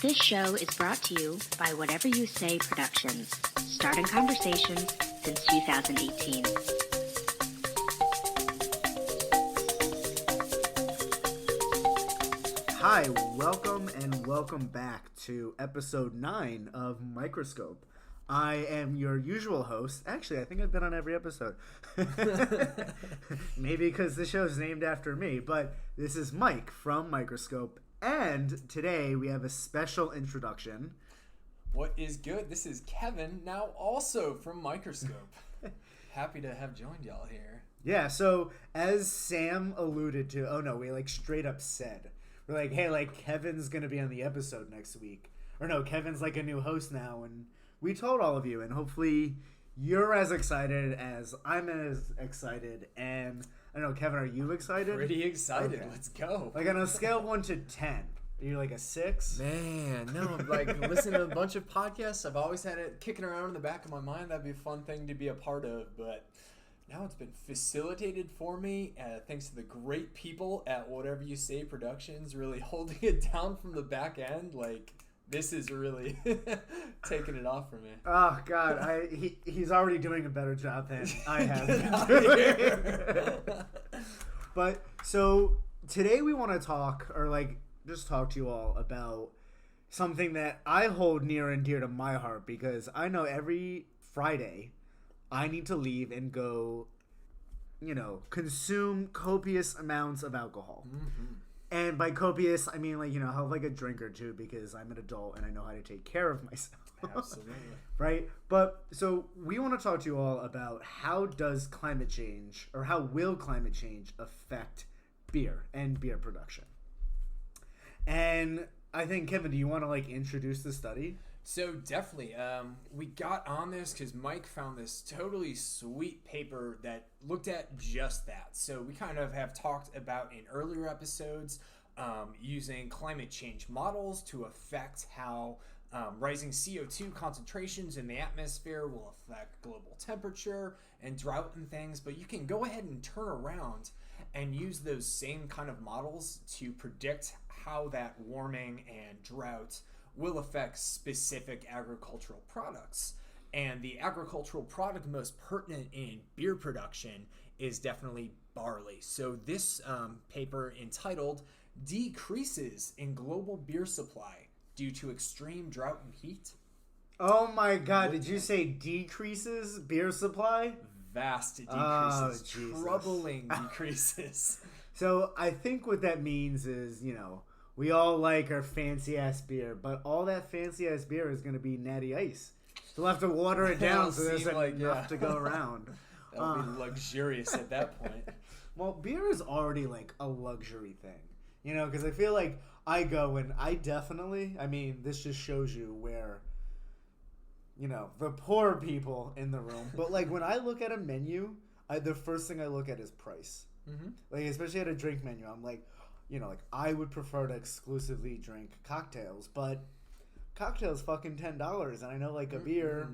This show is brought to you by Whatever You Say Productions, starting conversations since 2018. Hi, welcome back to episode 9 of Microscope. I am your usual host. Actually, I think I've been on every episode. Maybe because the show's named after me, but this is Mike from Microscope, and today we have a special introduction. What is good? This is Kevin, now also from Microscope. Happy to have joined y'all here. Yeah, so as Sam alluded to, we straight up said, we're like, hey, Kevin's going to be on the episode next week. Or no, Kevin's a new host now, and we told all of you, and hopefully you're as excited as I'm as excited. And I don't know, Kevin, are you excited? Pretty excited. Okay. Let's go. On a scale of 1 to 10, are you a 6? Man, no, listening to a bunch of podcasts, I've always had it kicking around in the back of my mind. That'd be a fun thing to be a part of, but now it's been facilitated for me thanks to the great people at Whatever You Say Productions really holding it down from the back end. This is really taking it off for me. Oh, God. He's already doing a better job than I have. But, so, today we want to talk, just talk to you all about something that I hold near and dear to my heart, because I know every Friday I need to leave and go, consume copious amounts of alcohol. Mm-hmm. And by copious, I mean, have a drink or two, because I'm an adult and I know how to take care of myself. Absolutely. Right? But, so, we want to talk to you all about how does climate change, or how will climate change affect beer and beer production? And I think, Kevin, do you want to, introduce the study? So definitely, we got on this because Mike found this totally sweet paper that looked at just that. So we kind of have talked about in earlier episodes using climate change models to affect how rising CO2 concentrations in the atmosphere will affect global temperature and drought and things. But you can go ahead and turn around and use those same kind of models to predict how that warming and drought will affect specific agricultural products. And the agricultural product most pertinent in beer production is definitely barley. So this paper entitled Decreases in Global Beer Supply Due to Extreme Drought and Heat. Oh my God, did you say decreases beer supply? Vast decreases. Oh, troubling decreases. So I think what that means is, we all like our fancy-ass beer, but all that fancy-ass beer is going to be natty ice. They'll have to water it down so there's enough to go around. That'll be luxurious at that point. Well, beer is already, a luxury thing. Because I feel like I go and this just shows you where, the poor people in the room. But, when I look at a menu, the first thing I look at is price. Mm-hmm. Especially at a drink menu, I'm like, I would prefer to exclusively drink cocktails, but cocktails fucking $10, and I know a beer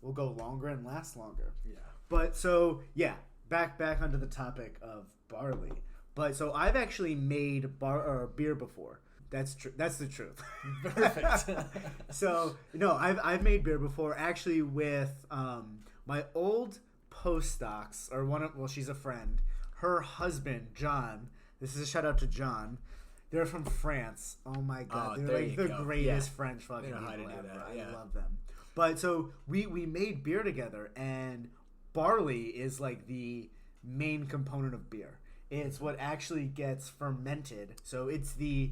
will go longer and last longer. Yeah. But so back onto the topic of barley. But so I've actually made beer before. That's true. That's the truth. Perfect. So I've made beer before, actually with my old postdocs, or she's a friend. Her husband John. This is a shout out to John. They're from France. Oh my God, they're the greatest French fucking people ever. I love them. But so we made beer together, and barley is the main component of beer. It's what actually gets fermented. So it's the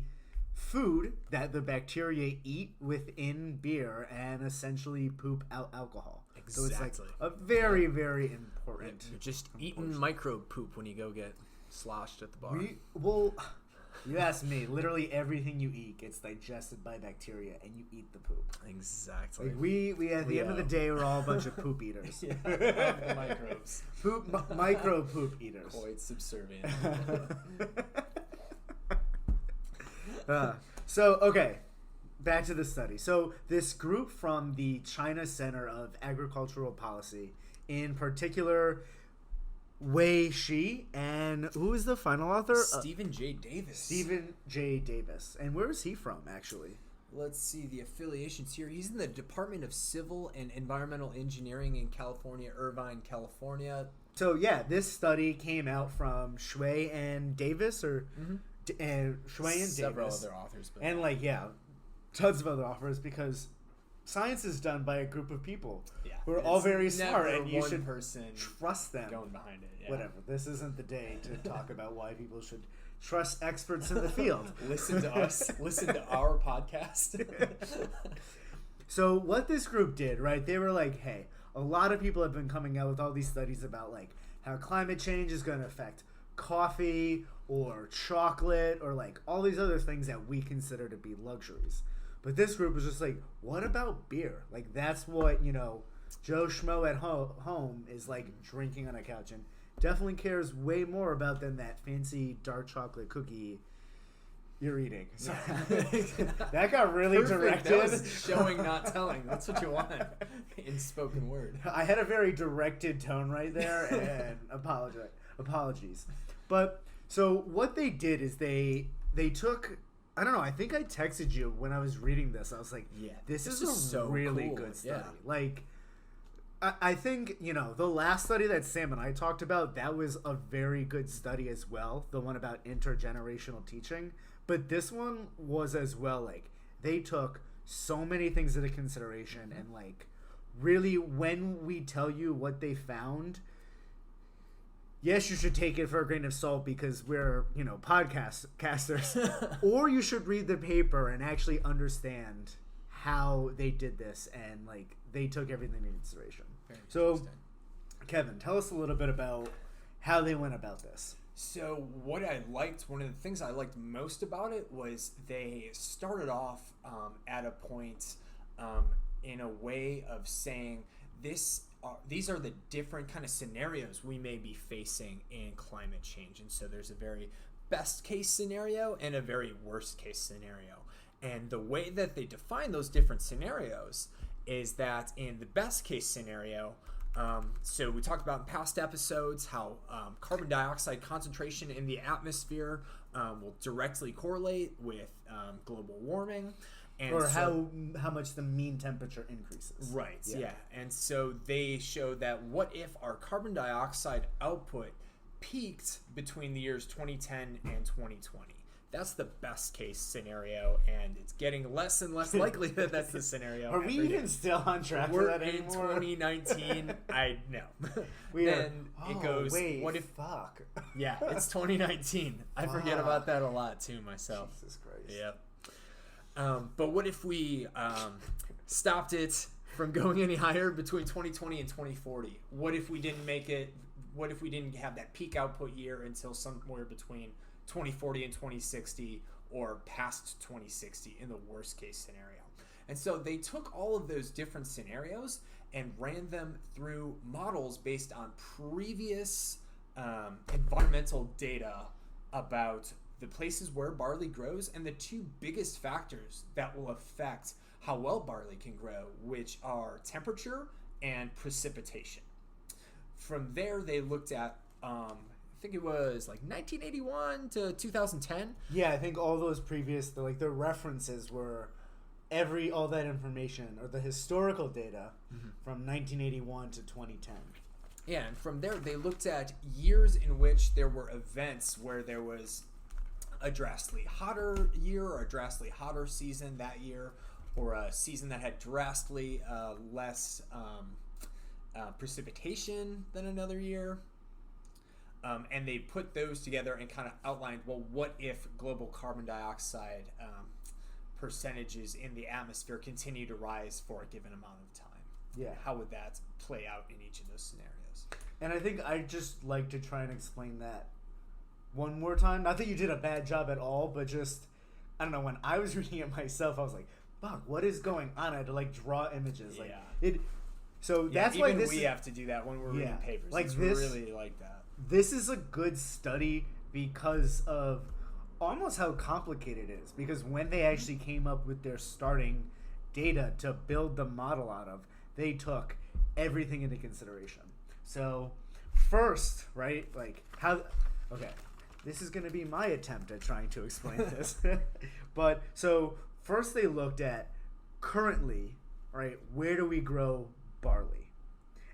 food that the bacteria eat within beer and essentially poop out alcohol. Exactly. So it's a very, very important. You're just eating microbe poop when you go get sloshed at the bar. You ask me, literally everything you eat gets digested by bacteria, and you eat the poop. Exactly. We at the end of the day, we're all a bunch of poop eaters. The microbes. Micro poop eaters. Quite subservient. Okay, back to the study. So this group from the China Center of Agricultural Policy, in particular, Wei Shi, and who is the final author? Stephen J. Davis. Stephen J. Davis. And where is he from, actually? let's see the affiliations here. He's in the Department of Civil and Environmental Engineering in California, Irvine, California. So yeah, this study came out from Shui and Davis, and Shui and several Davis, other authors, but and tons of other authors, because science is done by a group of people who are all very smart, and you should trust them. Going behind it, Whatever. This isn't the day to talk about why people should trust experts in the field. Listen to us. Listen to our podcast. So what this group did, right? They were like, hey, a lot of people have been coming out with all these studies about like how climate change is going to affect coffee or chocolate or like all these other things that we consider to be luxuries. But this group was just like, what about beer? Like that's what, Joe Schmo at home is like drinking on a couch and definitely cares way more about than that fancy dark chocolate cookie you're eating. So, that got really Perfect. directed. That was showing, not telling. That's what you want in spoken word. I had a very directed tone right there, and apologies. But so what they did is they took. I don't know. I think I texted you when I was reading this. I was like, this is a so really cool. good study. Yeah. Like, I think, the last study that Sam and I talked about, that was a very good study as well. The one about intergenerational teaching. But this one was as well. Like, they took so many things into consideration. And, like, really, when we tell you what they found, yes, you should take it for a grain of salt because we're, podcasters. Or you should read the paper and actually understand how they did this and, like, they took everything into consideration. So, Kevin, tell us a little bit about how they went about this. So what I liked, one of the things I liked most about it was they started off at a point in a way of saying these are the different kind of scenarios we may be facing in climate change. And so there's a very best case scenario and a very worst case scenario. And the way that they define those different scenarios is that in the best case scenario, so we talked about in past episodes how carbon dioxide concentration in the atmosphere will directly correlate with global warming. And or so, how much the mean temperature increases. Right, yeah. And so they show that what if our carbon dioxide output peaked between the years 2010 and 2020? That's the best case scenario, and it's getting less and less likely that that's the scenario. Are we even still on track for that anymore? In 2019. I know. Then it goes. Wait, what if? Fuck. Yeah, it's 2019. I forget about that a lot too myself. Jesus Christ. Yep. But what if we stopped it from going any higher between 2020 and 2040? What if we didn't make it? What if we didn't have that peak output year until somewhere between 2040 and 2060 or past 2060 in the worst case scenario? And so they took all of those different scenarios and ran them through models based on previous environmental data about the places where barley grows and the two biggest factors that will affect how well barley can grow, which are temperature and precipitation. From there, they looked at I think it was like 1981 to 2010. Yeah, I think all those previous, the references were all that information or the historical data from 1981 to 2010. Yeah, and from there they looked at years in which there were events where there was a drastically hotter year or a drastically hotter season that year, or a season that had drastically less precipitation than another year. And they put those together and kind of outlined, well, what if global carbon dioxide percentages in the atmosphere continue to rise for a given amount of time? Yeah. How would that play out in each of those scenarios? And I think I'd just like to try and explain that one more time. Not that you did a bad job at all, but just, I don't know, when I was reading it myself, I was like, fuck, what is going on? I had to draw images. So that's why we have to do that when we're reading papers. Like it's this, really like that. This is a good study because of almost how complicated it is. Because when they actually came up with their starting data to build the model out of, they took everything into consideration. So first, right, this is going to be my attempt at trying to explain this. But so first they looked at currently, right, where do we grow barley?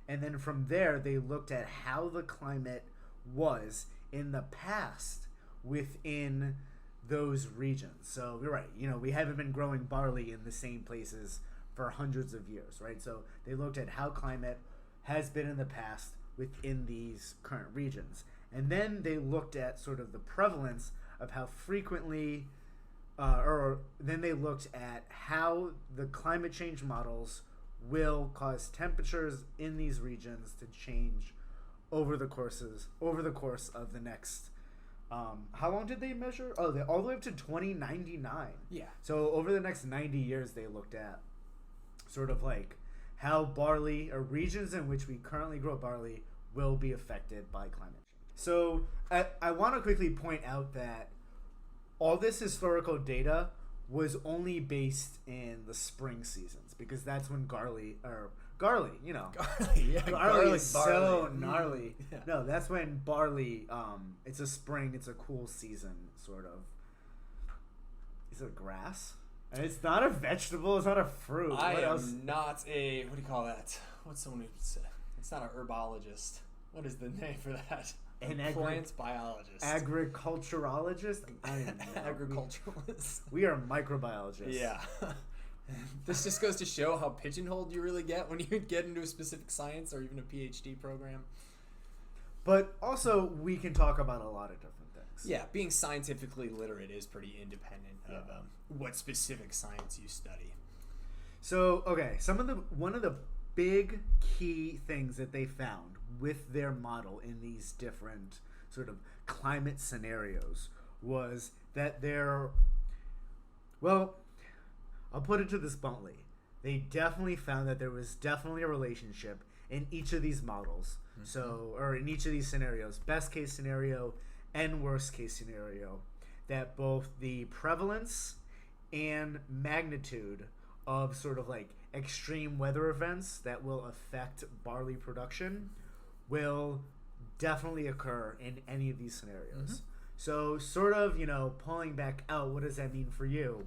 And then from there, they looked at how the climate was in the past within those regions. So you're right, we haven't been growing barley in the same places for hundreds of years, right? So they looked at how climate has been in the past within these current regions. And then they looked at sort of the prevalence of how frequently, or then they looked at how the climate change models will cause temperatures in these regions to change over the course of the next. How long did they measure? Oh, all the way up to 2099. Yeah. So over the next 90 years, they looked at sort of like how barley, or regions in which we currently grow barley, will be affected by climate change. So I want to quickly point out that all this historical data was only based in the spring seasons, because that's when garlic, Garlic, yeah. barley is so barley. gnarly. Yeah. No, that's when barley, it's a spring, it's a cool season, sort of. Is it grass? And it's not a vegetable, it's not a fruit. I what am else? not a, what do you call that? What's someone who said? It's not an herbologist. What is the name for that? Plant biologist. Agriculturologist? I don't even know. Agriculturalist. We are microbiologists. Yeah. This just goes to show how pigeonholed you really get when you get into a specific science or even a PhD program. But also, we can talk about a lot of different things. Yeah, being scientifically literate is pretty independent of what specific science you study. So, okay, one of the big key things that they found with their model in these different sort of climate scenarios was that I'll put it to this bluntly. They definitely found that there was definitely a relationship in each of these models. Mm-hmm. Or in each of these scenarios, best case scenario and worst case scenario, that both the prevalence and magnitude of sort of like extreme weather events that will affect barley production will definitely occur in any of these scenarios. Mm-hmm. So sort of, pulling back out, what does that mean for you?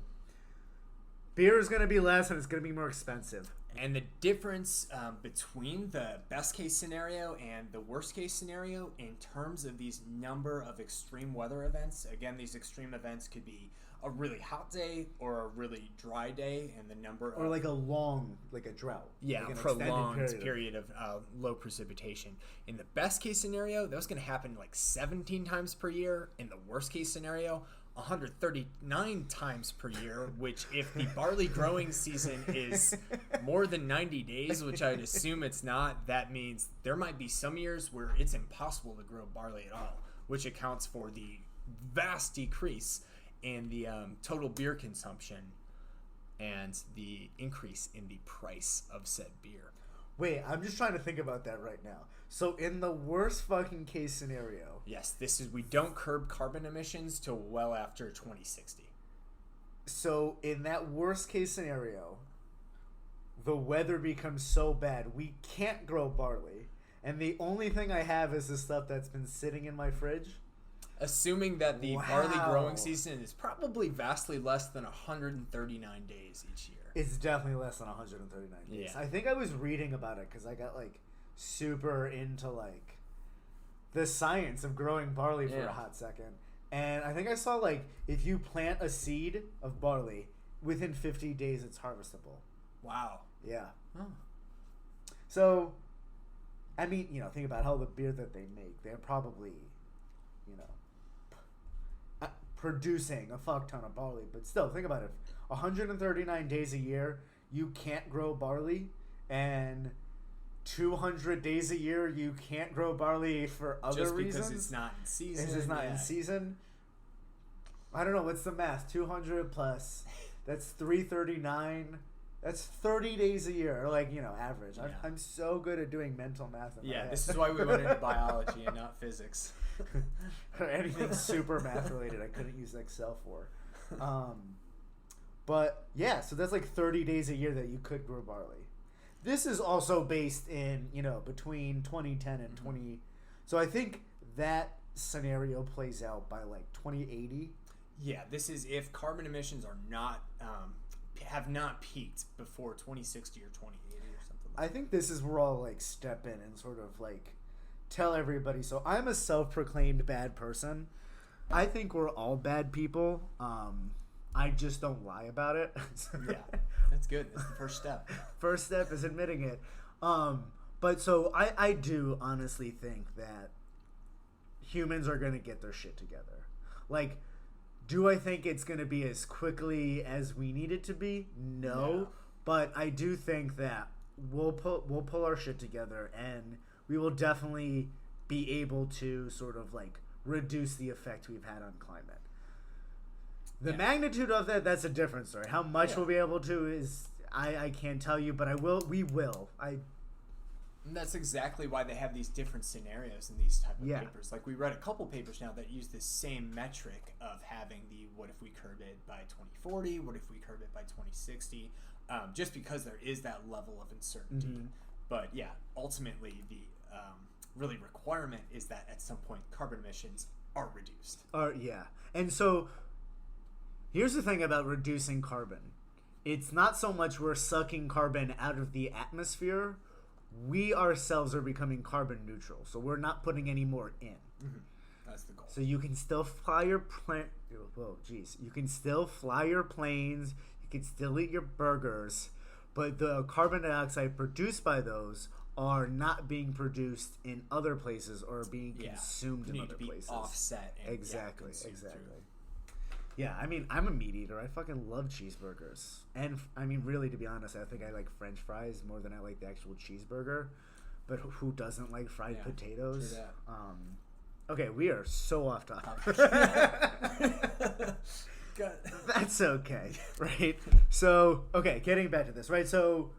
Beer is going to be less and it's going to be more expensive. And the difference between the best case scenario and the worst case scenario in terms of these number of extreme weather events, again, these extreme events could be a really hot day or a really dry day, and the number or like a drought. Yeah, like prolonged period of low precipitation. In the best case scenario, that was going to happen like 17 times per year. In the worst case scenario, 139 times per year, which if the barley growing season is more than 90 days, which I'd assume it's not, that means there might be some years where it's impossible to grow barley at all, which accounts for the vast decrease in the total beer consumption and the increase in the price of said beer. Wait, I'm just trying to think about that right now. So in the worst fucking case scenario... Yes, we don't curb carbon emissions till well after 2060. So in that worst case scenario, the weather becomes so bad, we can't grow barley. And the only thing I have is the stuff that's been sitting in my fridge. Assuming that the barley growing season is probably vastly less than 139 days each year. It's definitely less than 139 days. Yeah. I think I was reading about it because I got super into the science of growing barley for a hot second. And I think I saw if you plant a seed of barley, within 50 days it's harvestable. Wow. Yeah. Oh. So, I mean, think about how the beer that they make, they're probably, producing a fuck ton of barley. But still, think about it. 139 days a year, you can't grow barley, and 200 days a year, you can't grow barley for other reasons. Just because it's not in season. It's just not in season. I don't know. What's the math? 200 plus. That's 339. That's 30 days a year, average. Yeah. I'm so good at doing mental math in my head. This is why we went into biology and not physics. Or anything super math related I couldn't use Excel for. But, yeah, so that's 30 days a year that you could grow barley. This is also based in, between 2010 and 20... So I think that scenario plays out by, 2080. Yeah, this is if carbon emissions are not have not peaked before 2060 or 2080 or something. I think this is where I'll like step in and sort of like tell everybody. So I'm a self-proclaimed bad person. I think we're all bad people. I just don't lie about it. Yeah, that's good. That's the first step. First step is admitting it. But so I do honestly think that humans are going to get their shit together. Like, do I think it's going to be as quickly as we need it to be? No. Yeah. But I do think that we'll pull our shit together, and we will definitely be able to sort of like reduce the effect we've had on climate. The magnitude of that's a different story. How much we'll be able to is I can't tell you, but we will. And that's exactly why they have these different scenarios in these type of papers. Like we read a couple papers now that use the same metric of having the what if we curb it by 2040, what if we curb it by 2060, just because there is that level of uncertainty. Mm-hmm. But yeah, ultimately the really requirement is that at some point carbon emissions are reduced. And so here's the thing about reducing carbon. It's not so much we're sucking carbon out of the atmosphere. We ourselves are becoming carbon neutral. So we're not putting any more in. Mm-hmm. That's the goal. So you can still fly your You can still fly your planes. You can still eat your burgers. But the carbon dioxide produced by those are not being produced in other places or being consumed in other places. Offset. And exactly. Yeah, I mean, I'm a meat eater. I fucking love cheeseburgers. And, I mean, really, to be honest, I think I like French fries more than I like the actual cheeseburger. But who doesn't like fried potatoes? Okay, we are so off topic. That's okay, right? So, okay, getting back to this, right? So,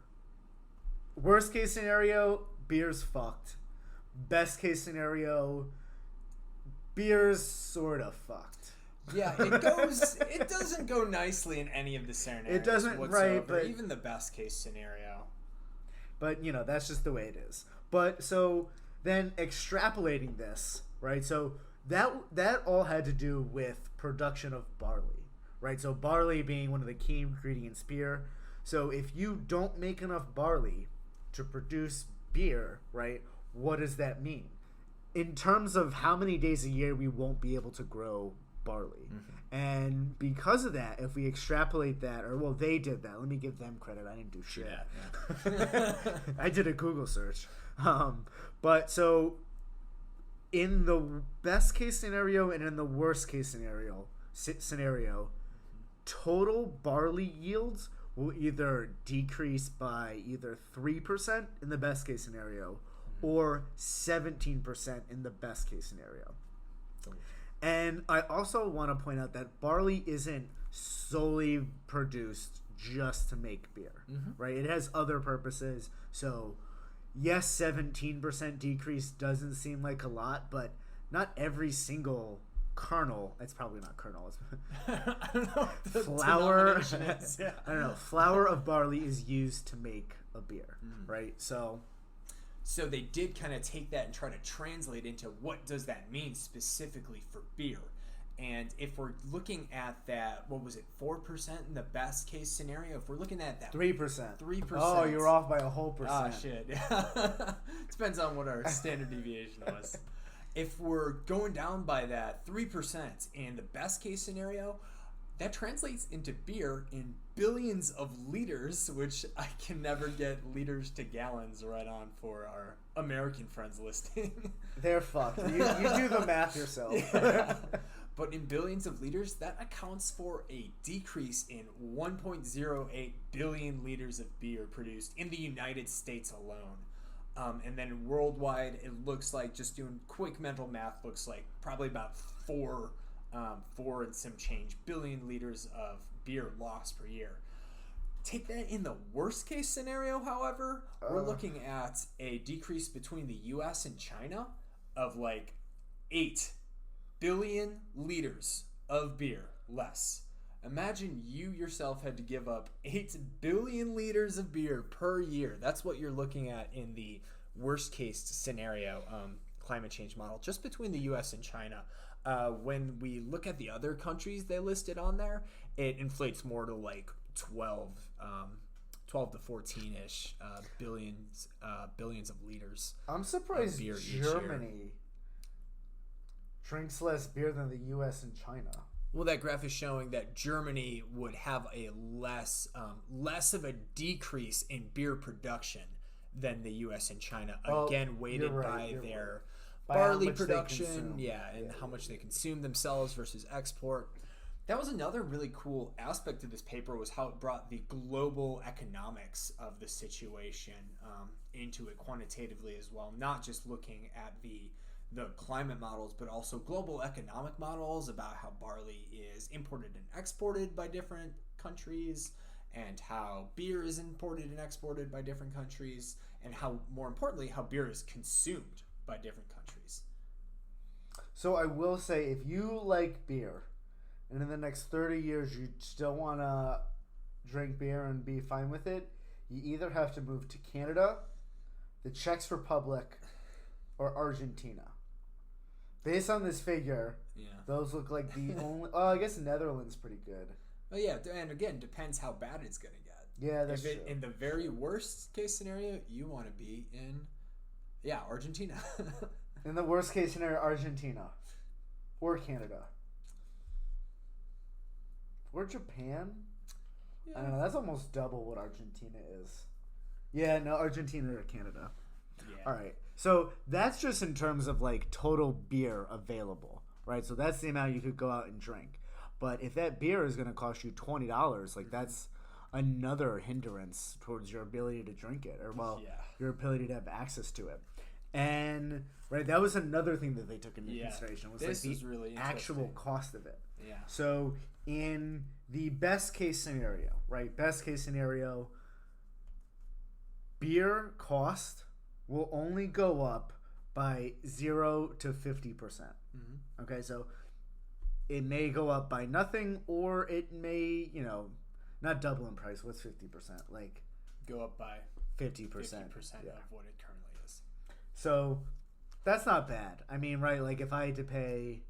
worst case scenario, beer's fucked. Best case scenario, beer's sort of fucked. Yeah, it doesn't go nicely in any of the scenarios. It doesn't, whatsoever, right? But even the best case scenario. But that's just the way it is. But so then extrapolating this, right? So that all had to do with production of barley, right? So barley being one of the key ingredients beer. So if you don't make enough barley to produce beer, right? What does that mean? In terms of how many days a year we won't be able to grow barley. Mm-hmm. And because of that, if we extrapolate that, they did that. Let me give them credit. I didn't do shit. Yeah. I did a Google search. But so in the best case scenario and in the worst case scenario, total barley yields will either decrease by either 3% in the best case scenario or 17% in the best case scenario. And I also want to point out that barley isn't solely produced just to make beer, right? It has other purposes. So, yes, 17% decrease doesn't seem like a lot, but not every single kernel. It's probably not kernel. It's I don't know. Flour. I don't know. Flour of barley is used to make a beer, right? So they did kind of take that and try to translate into what does that mean specifically for beer. And if we're looking at that, 4% in the best case scenario? If we're looking at that 3%. 3%. Oh, you're off by a whole percent. Oh, shit. Depends on what our standard deviation was. If we're going down by that 3% in the best case scenario, that translates into beer in billions of liters, which I can never get liters to gallons right on for our American friends listening. They're fucked. You do the math yourself. Yeah. But in billions of liters, that accounts for a decrease in 1.08 billion liters of beer produced in the United States alone. And then worldwide, it looks like, just doing quick mental math, looks like probably about 4 and some change billion liters of beer lost per year. Take that in the worst case scenario, however, we're looking at a decrease between the US and China of like 8 billion liters of beer less. Imagine you yourself had to give up 8 billion liters of beer per year. That's what you're looking at in the worst case scenario climate change model, just between the US and China. when we look at the other countries they listed on there, it inflates more to like 12 to 14-ish billions of liters. I'm surprised of beer each year. Germany drinks less beer than the U.S. and China. Well, that graph is showing that Germany would have a less of a decrease in beer production than the U.S. and China. Again, weighted by their barley production, how much they consume themselves versus export. That was another really cool aspect of this paper, was how it brought the global economics of the situation into it quantitatively as well. Not just looking at the climate models, but also global economic models about how barley is imported and exported by different countries, and how beer is imported and exported by different countries, and how, more importantly, how beer is consumed by different countries. So I will say, if you like beer, and in the next 30 years you still want to drink beer and be fine with it, you either have to move to Canada, the Czech Republic, or Argentina. Based on this figure, those look like the only... Oh, I guess Netherlands pretty good. Oh, yeah, and again, depends how bad it's going to get. Yeah, that's true. In the very worst case scenario, you want to be in, Argentina. In the worst case scenario, Argentina. Or Canada. Or Japan? Yeah. I don't know, that's almost double what Argentina is. Yeah, no, Argentina or Canada. Yeah. All right. So that's just in terms of like total beer available, right? So that's the amount you could go out and drink. But if that beer is going to cost you $20, like that's another hindrance towards your ability to drink it, or your ability to have access to it. And right, that was another thing that they took into consideration, was this like the really actual cost of it. Yeah. So in the best case scenario, right? Best case scenario, beer cost will only go up by 0 to 50%. Mm-hmm. Okay, so it may go up by nothing, or it may, not double in price. What's 50%? Like go up by 50%. 50% of what it currently is. So that's not bad. I mean, right? Like if I had to pay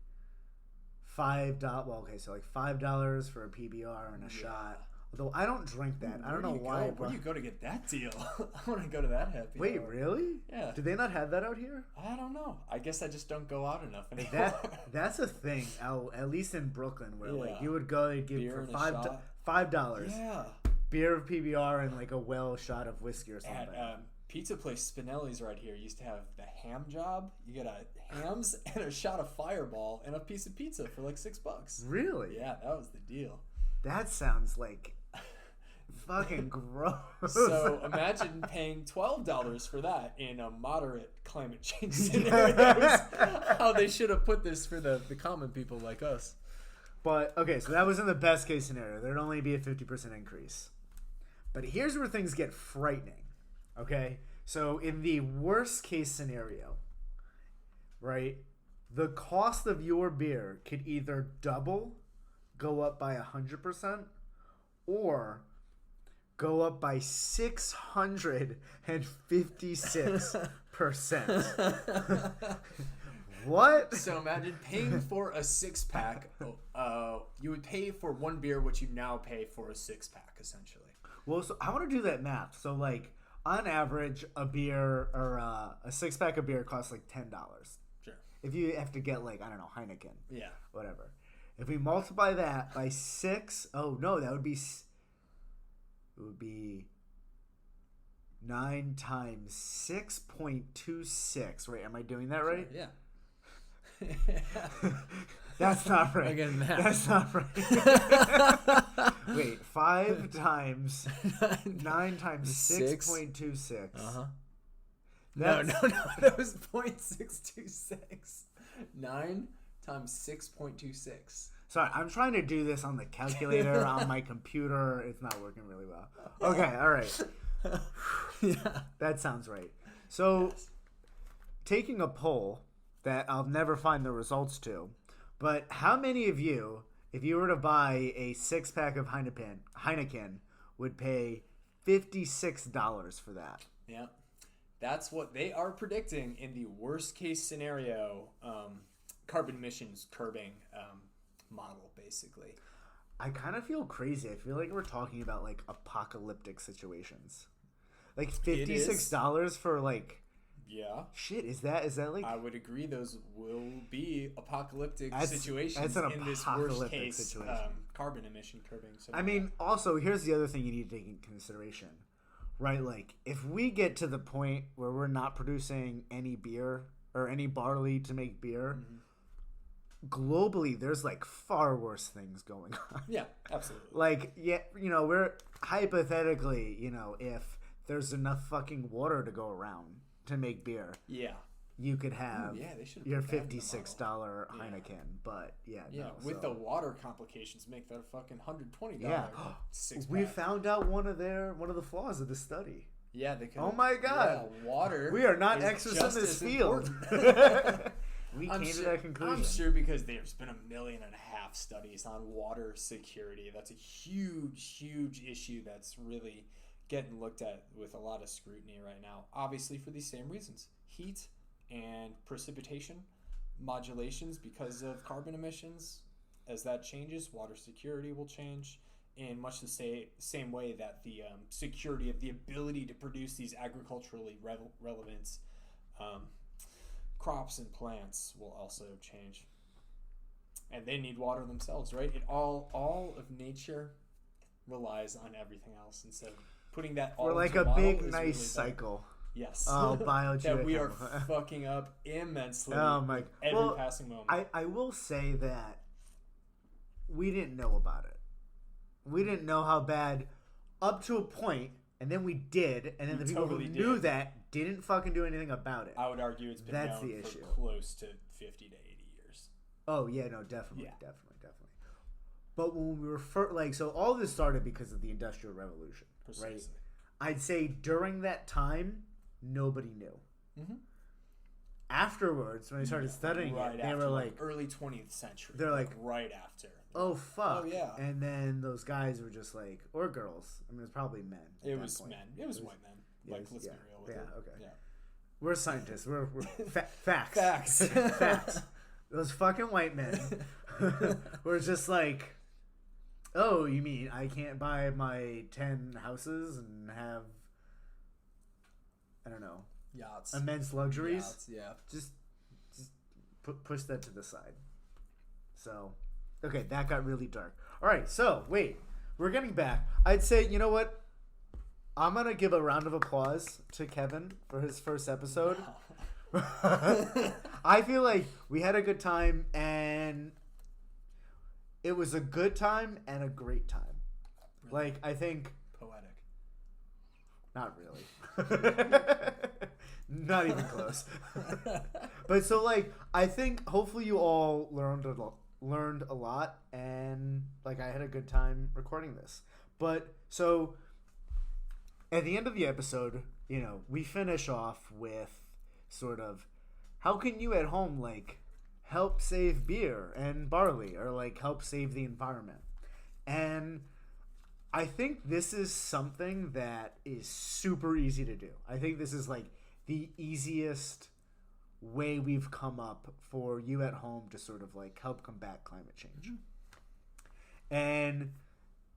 $5, so like $5 for a PBR and a shot. Although I don't drink that. I don't know why. Where do you go to get that deal? I want to go to that happy Wait, hour. Really? Yeah. Do they not have that out here? I don't know. I guess I just don't go out enough anymore. That's a thing, at least in Brooklyn, where like you would go to get beer for $5. Yeah. Beer of PBR and like a well shot of whiskey or something. At pizza place Spinelli's right here used to have the ham job. You get a hams and a shot of Fireball and a piece of pizza for like $6. Really? Yeah, that was the deal. That sounds like fucking gross. So imagine paying $12 for that in a moderate climate change scenario. How they should have put this for the common people like us. But, okay, so that was in the best case scenario. There'd only be a 50% increase. But here's where things get frightening, okay? So in the worst case scenario, right, the cost of your beer could either double, go up by 100%, or go up by 656%. What? So imagine paying for a 6-pack. You would pay for one beer what you now pay for a 6-pack, essentially. Well, so I want to do that math. So, like, on average, a beer or a 6-pack of beer costs like $10. Sure. If you have to get, like, I don't know, Heineken. Yeah. Whatever. If we multiply that by 6, that would be... It would be 9 times 6.26. Wait, am I doing that right? Yeah. That's not right. Again, that's not right. Wait, 5 times 9 times 6.26. Uh-huh. No, that was 0.626. 9 times 6.26. Sorry, I'm trying to do this on the calculator on my computer. It's not working really well. Okay, all right. Yeah. That sounds right. So, taking a poll that I'll never find the results to, but how many of you, if you were to buy a 6-pack of Heineken, would pay $56 for that? Yeah. That's what they are predicting in the worst case scenario. carbon emissions curbing model, basically. I kind of feel crazy. I feel like we're talking about like apocalyptic situations. Like $56 for like. Yeah. Shit, is that like... I would agree those will be apocalyptic situations that's an in this worst case carbon emission curbing. So I mean, also, here's the other thing you need to take into consideration. Right? Like, if we get to the point where we're not producing any beer or any barley to make beer, globally, there's like far worse things going on. Yeah, absolutely. Like, yeah, you know, we're hypothetically, you know, if there's enough fucking water to go around to make beer. Yeah. You could have your $56 Heineken, but with the water complications, make that a fucking $120. Yeah, we found out one of the flaws of the study. Yeah, they could. Oh my god, water. We are not experts in this field. We came to that conclusion. I'm sure because there's been 1.5 million studies on water security. That's a huge issue that's really getting looked at with a lot of scrutiny right now. Obviously, for these same reasons: heat and precipitation modulations because of carbon emissions. As that changes, water security will change in much the same way that the security of the ability to produce these agriculturally relevant crops and plants will also change. And they need water themselves, right? It all of nature relies on everything else, and so putting that all we're like into a big really cycle. Yes. Oh, biogeochemical. That we are fucking up immensely. Oh my! Every passing moment. I will say that we didn't know about it. We didn't know how bad up to a point, and then we did, and then the people who knew that didn't fucking do anything about it. I would argue it's been That's known the issue. for close to 50 to 80 years. Oh yeah, no, definitely. But when we were so all this started because of the Industrial Revolution, Precisely. Right? I'd say during that time, nobody knew. Mm-hmm. Afterwards, when I started studying they were like early 20th century. They're like right after. Oh fuck! Oh yeah. And then those guys were just like, or girls. I mean, it was probably men. It was men. It was white men. Like, let's be real with it. Okay. Yeah. We're scientists. We're facts. Facts. Facts. Those fucking white men were just like, oh, you mean I can't buy my 10 houses and have, I don't know, yachts, immense luxuries? Yachts, yeah. Just push that to the side. So, okay, that got really dark. All right, so wait, we're getting back. I'd say, you know what? I'm gonna give a round of applause to Kevin for his first episode. I feel like we had a good time, and it was a good time and a great time. Really? Like, I think poetic. Not really. Not even close. But so, like, I think hopefully you all learned a lot, and like I had a good time recording this. But so at the end of the episode, you know, we finish off with sort of how can you at home like help save beer and barley, or like help save the environment. And I think this is something that is super easy to do. I think this is like the easiest way we've come up for you at home to sort of like help combat climate change. Mm-hmm. And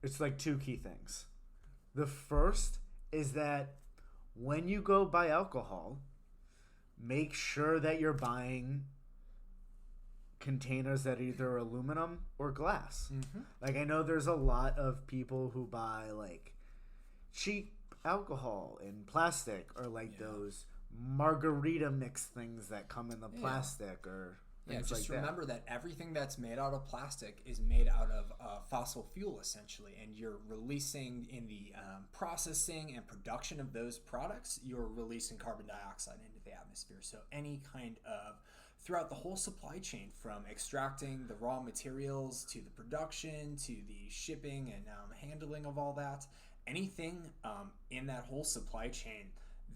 it's like two key things. The first is that when you go buy alcohol, make sure that you're buying containers that are either aluminum or glass. Mm-hmm. Like, I know there's a lot of people who buy like cheap alcohol in plastic, or like those margarita mix things that come in the plastic, or things just like remember that everything that's made out of plastic is made out of fossil fuel, essentially, and you're releasing in the processing and production of those products, you're releasing carbon dioxide into the atmosphere. So any kind of, throughout the whole supply chain, from extracting the raw materials to the production to the shipping and handling of all that, anything in that whole supply chain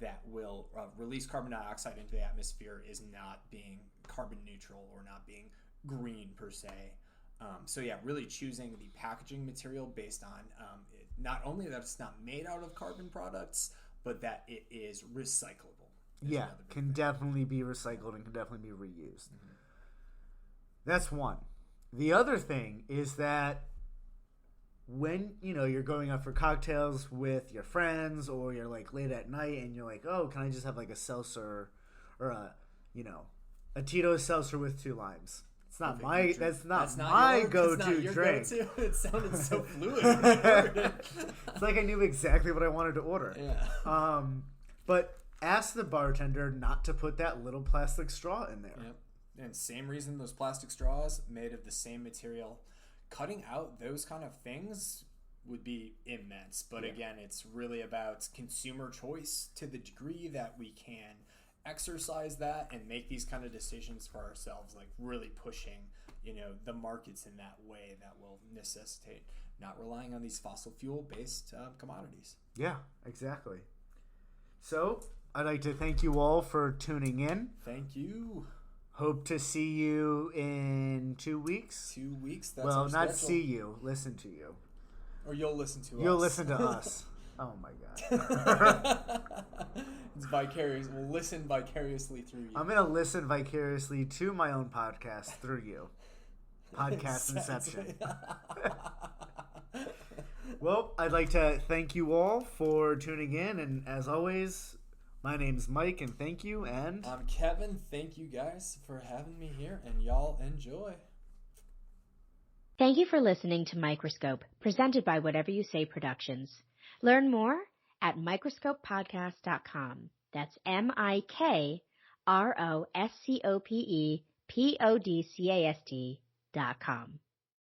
that will release carbon dioxide into the atmosphere is not being carbon neutral or not being green per se. So yeah, really choosing the packaging material based on not only that it's not made out of carbon products, but that it is recyclable. Yeah, can definitely be recycled and can definitely be reused. Mm-hmm. That's one. The other thing is that when you're going out for cocktails with your friends, or you're like late at night and you're like, oh, can I just have like a seltzer or a Tito's seltzer with 2 limes? It's not my. That's not my go-to drink. It sounded so fluid. It's like I knew exactly what I wanted to order. Yeah. But ask the bartender not to put that little plastic straw in there. Yep. And same reason, those plastic straws made of the same material. Cutting out those kind of things would be immense. But again, it's really about consumer choice to the degree that we can exercise that and make these kind of decisions for ourselves, like really pushing, the markets in that way that will necessitate not relying on these fossil fuel based commodities. Yeah, exactly. So I'd like to thank you all for tuning in. Thank you. Hope to see you in 2 weeks. 2 weeks. That's well, our not schedule. see you. Listen to you. Or you'll listen to us. You'll listen to us. Oh my God. It's vicarious. We'll listen vicariously through you. I'm gonna listen vicariously to my own podcast through you. Podcast Inception. Well, I'd like to thank you all for tuning in, and as always, my name's Mike, and thank you, and I'm Kevin. Thank you guys for having me here, and y'all enjoy. Thank you for listening to Microscope, presented by Whatever You Say Productions. Learn more at microscopepodcast.com. That's MIKROSCOPEPODCAST.com.